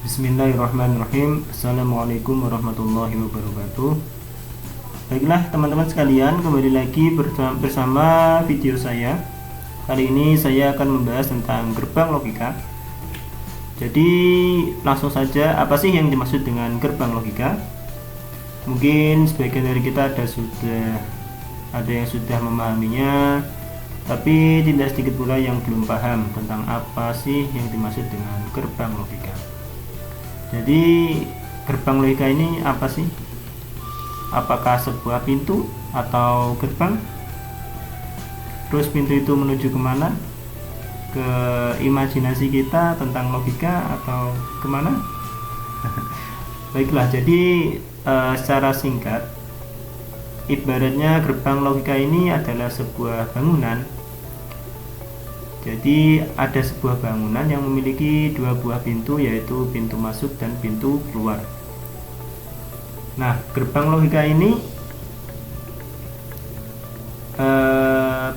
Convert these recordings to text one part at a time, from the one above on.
Bismillahirrahmanirrahim. Assalamualaikum warahmatullahi wabarakatuh. Baiklah teman-teman sekalian, kembali lagi bersama video saya. Kali ini saya akan membahas tentang gerbang logika. Jadi langsung saja, apa sih yang dimaksud dengan gerbang logika? Mungkin sebagian dari kita ada yang sudah memahaminya, tapi tidak sedikit pula yang belum paham tentang apa sih yang dimaksud dengan gerbang logika. Jadi gerbang logika ini apa sih? Apakah sebuah pintu atau gerbang? Terus pintu itu menuju kemana? Ke imajinasi kita tentang logika atau kemana? Baiklah, jadi secara singkat, ibaratnya gerbang logika ini adalah sebuah bangunan. Jadi ada sebuah bangunan yang memiliki dua buah pintu, yaitu pintu masuk dan pintu keluar. Nah, gerbang logika ini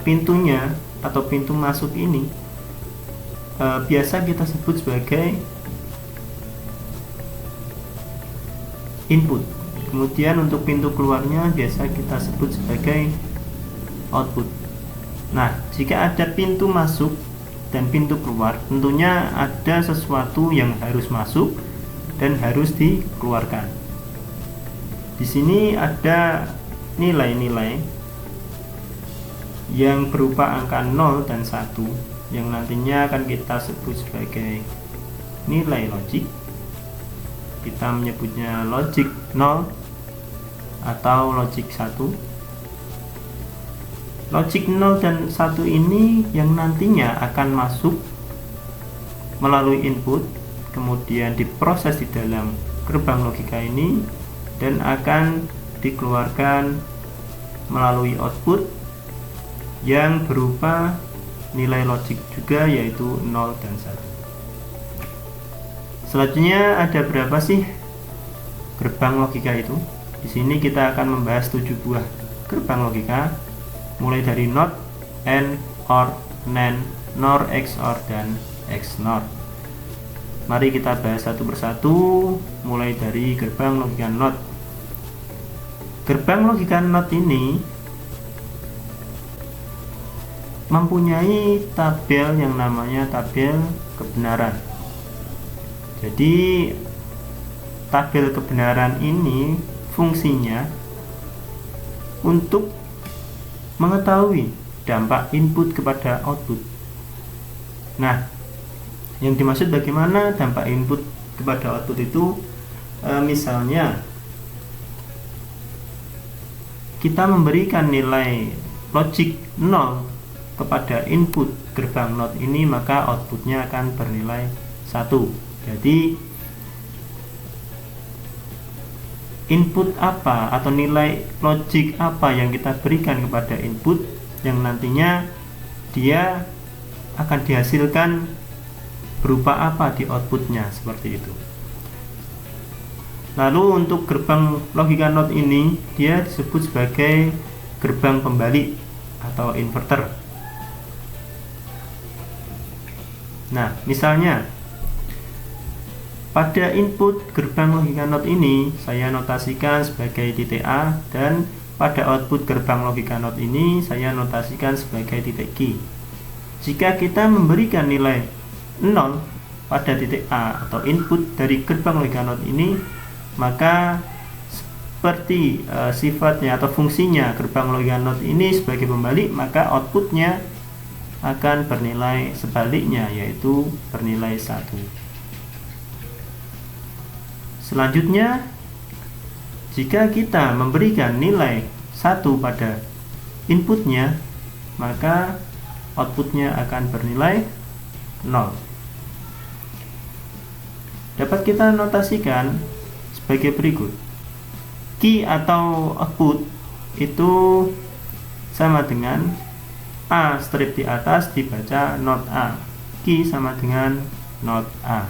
pintunya atau pintu masuk ini biasa kita sebut sebagai input. Kemudian untuk pintu keluarnya biasa kita sebut sebagai output. Nah, jika ada pintu masuk dan pintu keluar, tentunya ada sesuatu yang harus masuk dan harus dikeluarkan. Di sini ada nilai-nilai yang berupa angka 0 dan 1 yang nantinya akan kita sebut sebagai nilai logik. Kita menyebutnya logik 0 atau logik 1. Logik 0 dan 1 ini yang nantinya akan masuk melalui input, kemudian diproses di dalam gerbang logika ini, dan akan dikeluarkan melalui output yang berupa nilai logik juga, yaitu 0 dan 1. Selanjutnya ada berapa sih gerbang logika itu? Di sini kita akan membahas 7 buah gerbang logika, mulai dari NOT, AND, OR, NAND, NOR, XOR, dan XNOR. Mari kita bahas satu persatu, mulai dari gerbang logika NOT. Gerbang logika NOT ini mempunyai tabel yang namanya tabel kebenaran. Jadi tabel kebenaran ini fungsinya untuk mengetahui dampak input kepada output. Nah, yang dimaksud bagaimana dampak input kepada output itu, misalnya kita memberikan nilai logik 0 kepada input gerbang NOT ini, maka outputnya akan bernilai 1. Jadi input apa atau nilai logik apa yang kita berikan kepada input, yang nantinya dia akan dihasilkan berupa apa di outputnya, seperti itu. Lalu untuk gerbang logika NOT ini, dia disebut sebagai gerbang pembalik atau inverter. Nah, misalnya pada input gerbang logika NOT ini saya notasikan sebagai titik A, dan pada output gerbang logika NOT ini saya notasikan sebagai titik Q. Jika kita memberikan nilai 0 pada titik A atau input dari gerbang logika NOT ini, maka seperti sifatnya atau fungsinya gerbang logika NOT ini sebagai pembalik, maka outputnya akan bernilai sebaliknya, yaitu bernilai 1. Selanjutnya, jika kita memberikan nilai 1 pada inputnya, maka outputnya akan bernilai 0. dapat kita notasikan sebagai berikut. Key atau output itu sama dengan A strip di atas dibaca not A. Key sama dengan not A.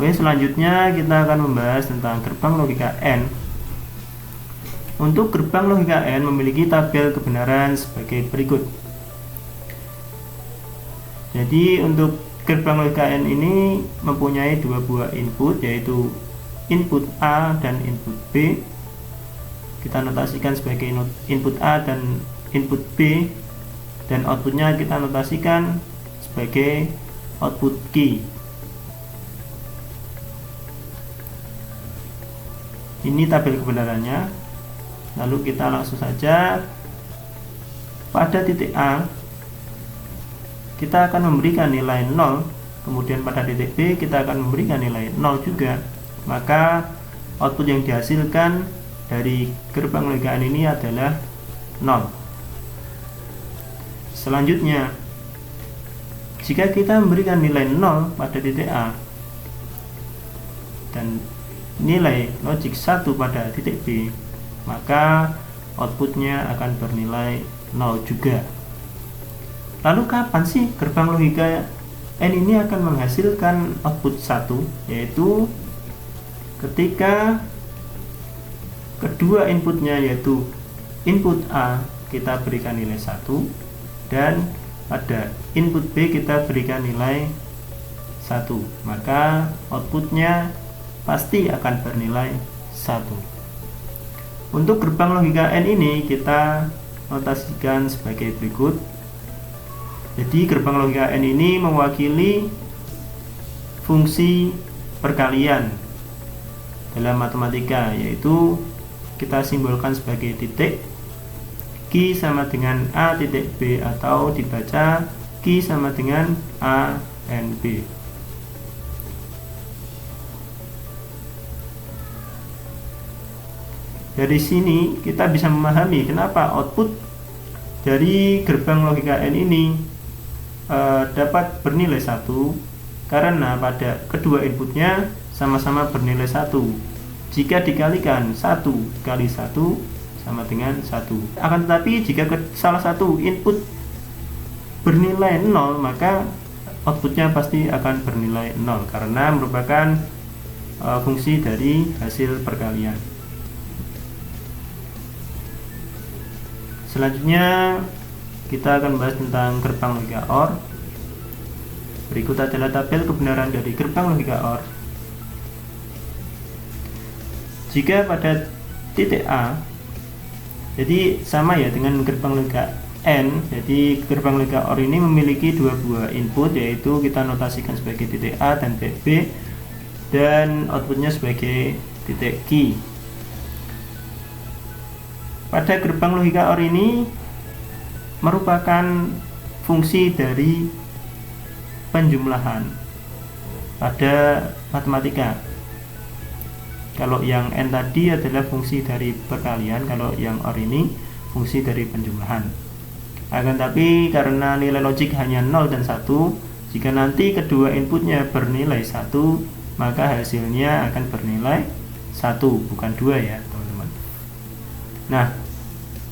Oke, selanjutnya kita akan membahas tentang gerbang logika AND. Untuk gerbang logika AND memiliki tabel kebenaran sebagai berikut. Jadi untuk gerbang logika AND ini mempunyai dua buah input, yaitu input A dan input B. Kita notasikan sebagai input A dan input B, dan outputnya kita notasikan sebagai output key. Ini tabel kebenarannya. Lalu kita langsung saja pada titik A kita akan memberikan nilai 0, kemudian pada titik B kita akan memberikan nilai 0 juga. Maka output yang dihasilkan dari gerbang logika AND ini adalah 0. Selanjutnya, jika kita memberikan nilai 0 pada titik A dan nilai logik 1 pada titik B, maka outputnya akan bernilai 0 juga. Lalu kapan sih gerbang logika AND ini akan menghasilkan output 1? Yaitu ketika kedua inputnya, yaitu input A kita berikan nilai 1 dan pada input B kita berikan nilai 1, maka outputnya pasti akan bernilai 1. Untuk gerbang logika AND ini kita notasikan sebagai berikut. Jadi gerbang logika AND ini mewakili fungsi perkalian dalam matematika, yaitu kita simbolkan sebagai titik. Q sama dengan A titik B, atau dibaca Q sama dengan A and B. Dari sini kita bisa memahami kenapa output dari gerbang logika AND ini dapat bernilai 1, karena pada kedua inputnya sama-sama bernilai 1. Jika dikalikan 1 kali 1 sama dengan 1. Akan tetapi jika salah satu input bernilai 0, maka outputnya pasti akan bernilai 0 karena merupakan fungsi dari hasil perkalian. Selanjutnya kita akan bahas tentang gerbang logika OR. Berikut adalah tabel kebenaran dari gerbang logika OR. Jika pada titik A, jadi sama ya dengan gerbang logika AND. Jadi gerbang logika OR ini memiliki dua buah input, yaitu kita notasikan sebagai titik A dan titik B, dan outputnya sebagai titik Q. Pada gerbang logika OR ini merupakan fungsi dari penjumlahan pada matematika. Kalau yang N tadi adalah fungsi dari perkalian, kalau yang OR ini fungsi dari penjumlahan. Akan tapi karena nilai logik hanya 0 dan 1, jika nanti kedua inputnya bernilai 1, maka hasilnya akan bernilai 1, bukan 2 ya teman-teman. Nah,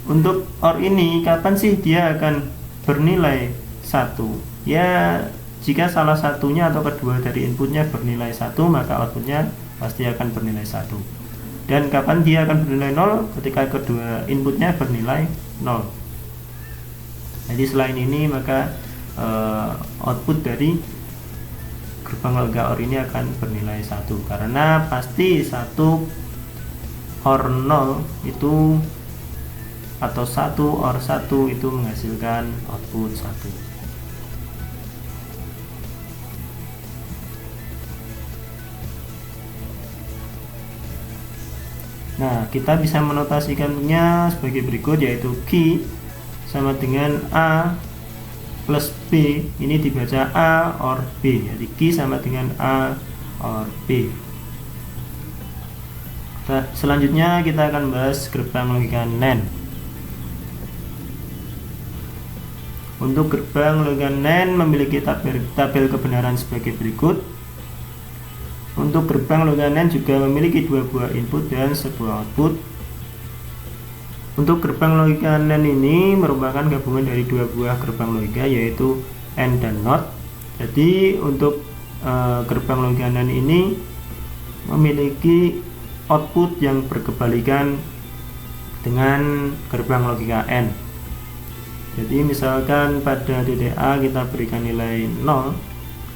untuk OR ini kapan sih dia akan bernilai 1? Ya, jika salah satunya atau kedua dari inputnya bernilai 1, maka outputnya pasti akan bernilai 1. Dan kapan dia akan bernilai 0? Ketika kedua inputnya bernilai 0. Jadi selain ini maka output dari gerbang logika OR ini akan bernilai 1, karena pasti 1 OR 0 itu, atau 1 OR 1 itu menghasilkan output 1. Nah, kita bisa menotasikannya sebagai berikut, yaitu Q sama dengan A plus B. Ini dibaca A OR B. Jadi Q sama dengan A OR B. Nah, selanjutnya kita akan bahas gerbang logika NAND. Untuk gerbang logika NAND memiliki tabel kebenaran sebagai berikut. Untuk gerbang logika NAND juga memiliki dua buah input dan sebuah output. Untuk gerbang logika NAND ini merupakan gabungan dari dua buah gerbang logika, yaitu AND dan NOT. Jadi untuk gerbang logika NAND ini memiliki output yang berkebalikan dengan gerbang logika AND. Jadi misalkan pada titik A kita berikan nilai 0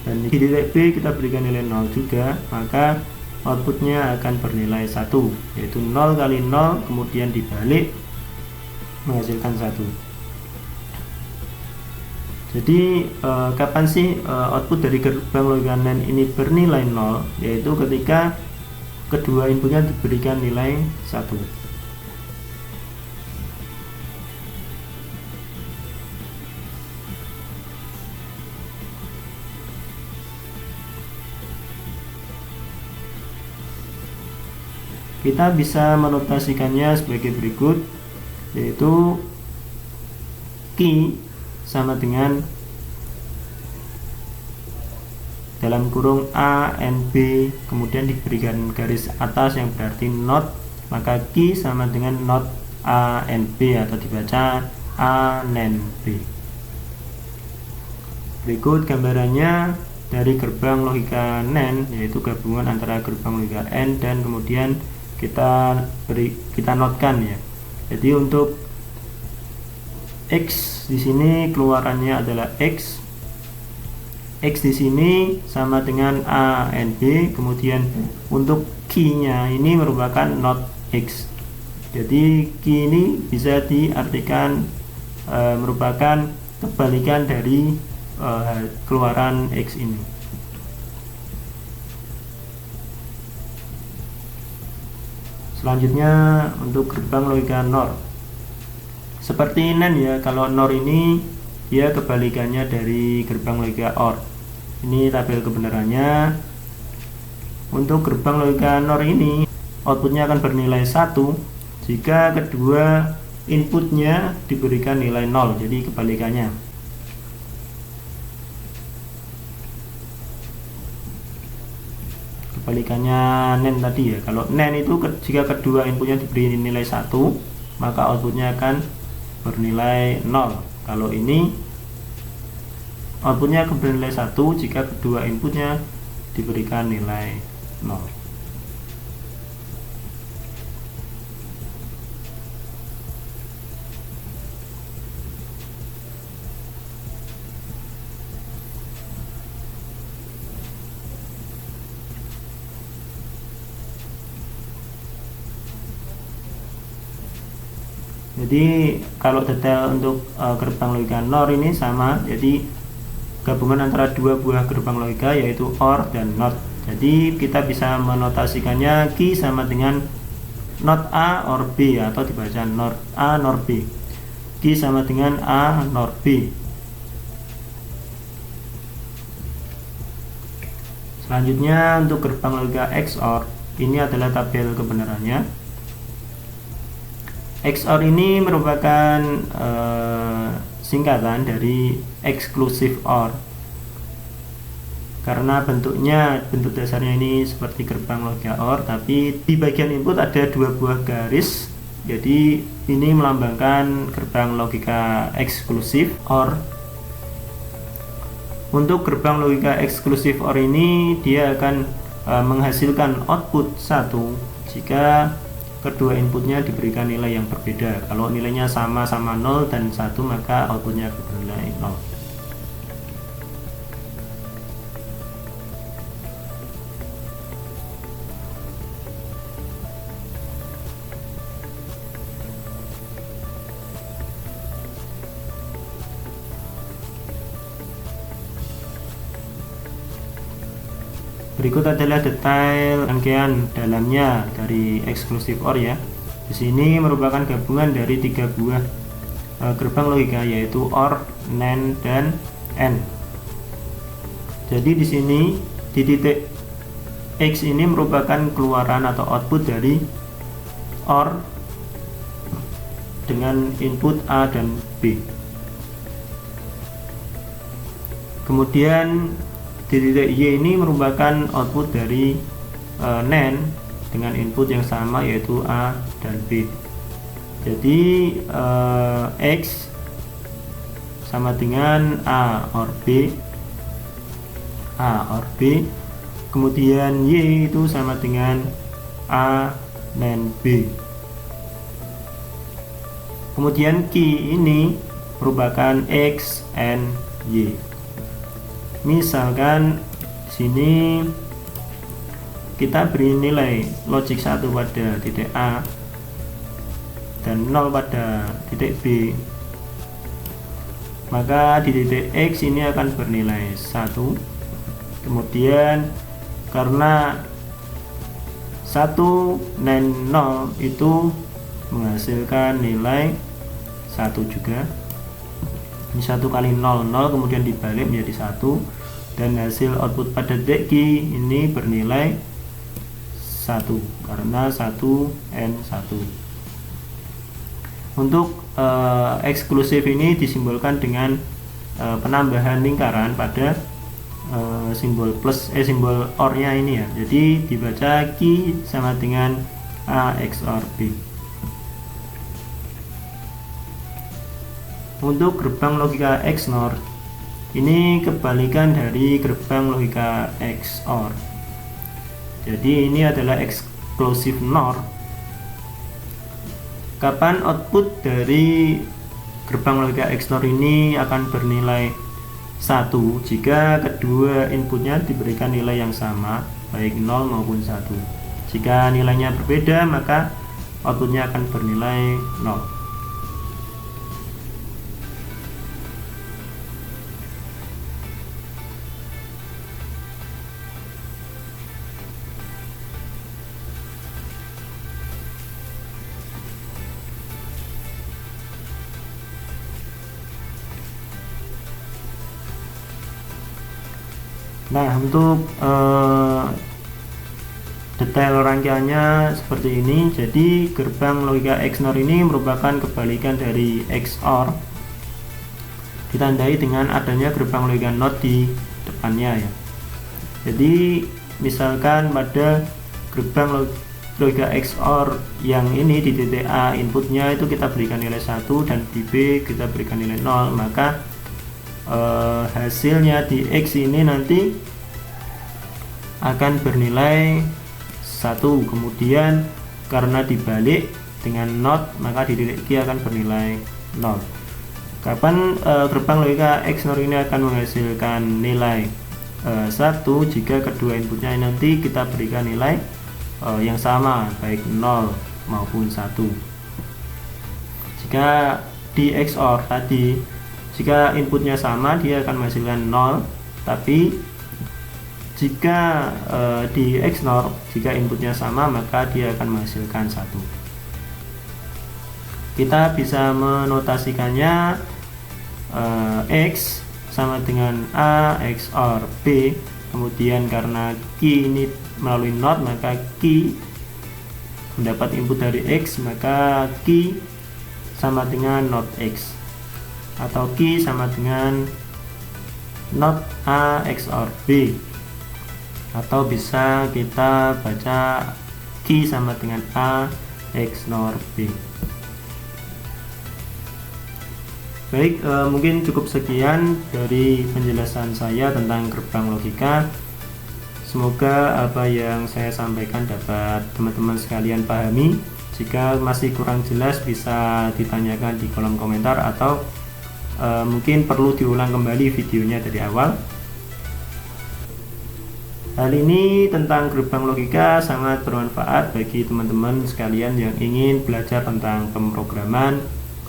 dan di titik B kita berikan nilai 0 juga, maka outputnya akan bernilai 1, yaitu 0 kali 0 kemudian dibalik menghasilkan 1. Jadi kapan sih output dari gerbang logika NAND ini bernilai 0? Yaitu ketika kedua inputnya diberikan nilai 1. Kita bisa menotasikannya sebagai berikut, yaitu key sama dengan dalam kurung A, N, B, kemudian diberikan garis atas yang berarti not, maka key sama dengan not A, N, B, atau dibaca A, N, B. Berikut gambarannya dari gerbang logika NAND, yaitu gabungan antara gerbang logika AND dan kemudian kita notkan ya. Jadi untuk X di sini keluarannya adalah X di sini sama dengan A and B, kemudian untuk key-nya ini merupakan not X. Jadi key ini bisa diartikan merupakan kebalikan dari keluaran X ini. Selanjutnya untuk gerbang logika NOR. Seperti NAND ya, kalau NOR ini dia kebalikannya dari gerbang logika OR. Ini tabel kebenarannya. Untuk gerbang logika NOR ini outputnya akan bernilai 1 jika kedua inputnya diberikan nilai 0, jadi kebalikannya. Kebalikannya NAND tadi ya. Kalau NAND itu jika kedua inputnya diberi nilai 1, maka outputnya akan bernilai 0. Kalau ini outputnya akan bernilai 1 jika kedua inputnya diberikan nilai 0. Jadi kalau detail untuk gerbang logika NOR ini sama, jadi gabungan antara dua buah gerbang logika yaitu OR dan NOT. Jadi kita bisa menotasikannya key sama dengan NOT A OR B, atau dibaca NOR A NOR B. Key sama dengan A NOR B. Selanjutnya untuk gerbang logika XOR, ini adalah tabel kebenarannya. XOR ini merupakan singkatan dari exclusive OR, karena bentuk dasarnya ini seperti gerbang logika OR, tapi di bagian input ada dua buah garis, jadi ini melambangkan gerbang logika eksklusif OR. Untuk gerbang logika eksklusif OR ini dia akan menghasilkan output 1 jika kedua inputnya diberikan nilai yang berbeda. Kalau nilainya sama-sama 0 dan 1, maka outputnya akan bernilai 0. Berikut adalah detail rangkaian dalamnya dari exclusive OR ya. Di sini merupakan gabungan dari tiga buah gerbang logika, yaitu OR, NAND, dan AND. Jadi di sini di titik X ini merupakan keluaran atau output dari OR dengan input A dan B. Kemudian di titik Y ini merupakan output dari NAND dengan input yang sama yaitu A dan B. Jadi X sama dengan A or B, kemudian Y itu sama dengan A dan B. Kemudian key ini merupakan X and Y. Misalkan sini kita beri nilai logik 1 pada titik A dan 0 pada titik B, maka di titik X ini akan bernilai 1. Kemudian karena 1 dan 0 itu menghasilkan nilai 1 juga. Ini 1 kali 0, 0 kemudian dibalik menjadi 1, dan hasil output pada titik Q ini bernilai 1 karena 1 and 1. Untuk eksklusif ini disimbolkan dengan penambahan lingkaran pada simbol plus simbol OR nya ini ya. Jadi dibaca Q sama dengan A XOR B. Untuk gerbang logika XNOR ini kebalikan dari gerbang logika XOR. Jadi ini adalah eksklusif NOR. Kapan output dari gerbang logika XNOR ini akan bernilai 1 jika kedua inputnya diberikan nilai yang sama baik 0 maupun 1. Jika nilainya berbeda maka outputnya akan bernilai 0. Nah, untuk detail rangkaiannya seperti ini. Jadi gerbang logika XNOR ini merupakan kebalikan dari XOR, ditandai dengan adanya gerbang logika NOT di depannya ya. Jadi misalkan pada gerbang logika XOR yang ini di titik A inputnya itu kita berikan nilai 1 dan di B kita berikan nilai 0, maka hasilnya di X ini nanti akan bernilai 1. Kemudian karena dibalik dengan NOT maka di titik Q akan bernilai 0. Kapan gerbang logika XNOR ini akan menghasilkan nilai 1 jika kedua inputnya nanti kita berikan nilai yang sama baik 0 maupun 1. Jika di XOR tadi, jika inputnya sama dia akan menghasilkan 0, tapi jika di XNOR jika inputnya sama maka dia akan menghasilkan 1. Kita bisa menotasikannya X sama dengan A XOR B, kemudian karena Q ini melalui NOT maka Q mendapat input dari X, maka Q sama dengan NOT X, atau Q sama dengan NOT A XOR B, atau bisa kita baca Q sama dengan A XNOR B. Baik, mungkin cukup sekian dari penjelasan saya tentang gerbang logika. Semoga apa yang saya sampaikan dapat teman-teman sekalian pahami. Jika masih kurang jelas bisa ditanyakan di kolom komentar, atau mungkin perlu diulang kembali videonya dari awal. Hal ini tentang gerbang logika sangat bermanfaat bagi teman-teman sekalian yang ingin belajar tentang pemrograman,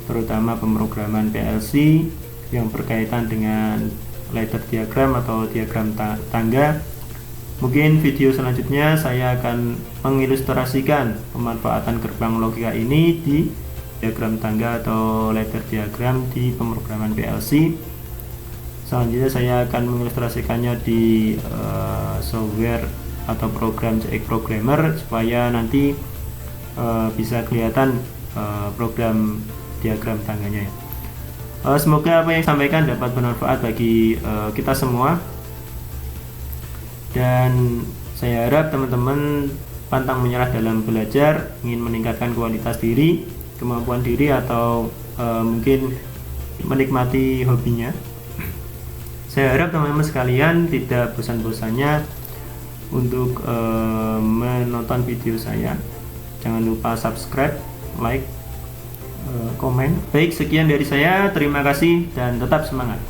terutama pemrograman PLC yang berkaitan dengan ladder diagram atau diagram tangga. Mungkin video selanjutnya saya akan mengilustrasikan pemanfaatan gerbang logika ini di diagram tangga atau ladder diagram di pemrograman PLC. Selanjutnya saya akan mengilustrasikannya di software atau program CX Programmer supaya nanti bisa kelihatan program diagram tangganya ya. Semoga apa yang disampaikan dapat bermanfaat bagi kita semua. Dan saya harap teman-teman pantang menyerah dalam belajar, ingin meningkatkan kualitas diri, kemampuan diri, atau mungkin menikmati hobinya. Saya harap teman-teman sekalian tidak bosan-bosannya untuk menonton video saya. Jangan lupa subscribe, like, komen. Baik, sekian dari saya. Terima kasih dan tetap semangat.